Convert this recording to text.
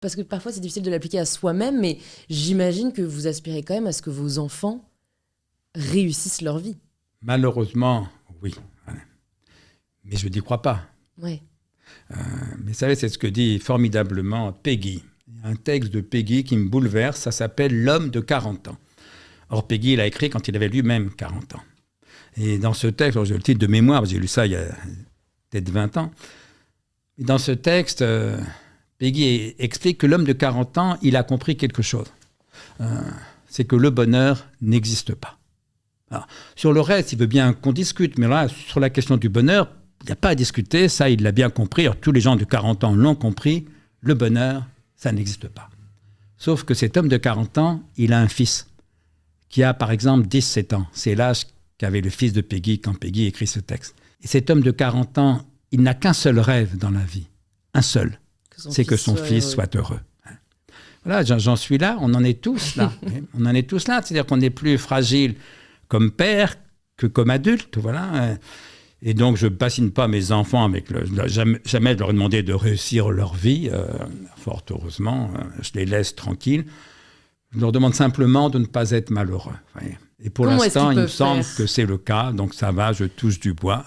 Parce que parfois, c'est difficile de l'appliquer à soi-même, mais j'imagine que vous aspirez quand même à ce que vos enfants réussissent leur vie. Malheureusement, oui. Mais je n'y crois pas. Ouais. Mais vous savez, c'est ce que dit formidablement Peggy. Il y a un texte de Peggy qui me bouleverse, ça s'appelle « L'homme de 40 ans ». Or, Peggy l'a écrit quand il avait lui-même 40 ans. Et dans ce texte, alors j'ai le titre de mémoire, j'ai lu ça il y a peut-être 20 ans. Et dans ce texte, Peggy explique que l'homme de 40 ans, il a compris quelque chose. C'est que le bonheur n'existe pas. Alors, sur le reste, il veut bien qu'on discute, mais là, sur la question du bonheur, il n'y a pas à discuter, ça, il l'a bien compris. Alors, tous les gens de 40 ans l'ont compris, le bonheur, ça n'existe pas. Sauf que cet homme de 40 ans, il a un fils qui a, par exemple, 17 ans. C'est l'âge qu'avait le fils de Peggy quand Peggy écrit ce texte. Et cet homme de 40 ans, il n'a qu'un seul rêve dans la vie, un seul, c'est que son fils soit heureux. Voilà, j'en suis là, on en est tous là. On en est tous là, c'est-à-dire qu'on est plus fragile comme père que comme adulte, voilà. Et donc, je ne bassine pas mes enfants avec jamais je leur ai demandé de réussir leur vie, fort heureusement, je les laisse tranquilles. Je leur demande simplement de ne pas être malheureux. Et pour l'instant, il me semble que c'est le cas, donc ça va, je touche du bois.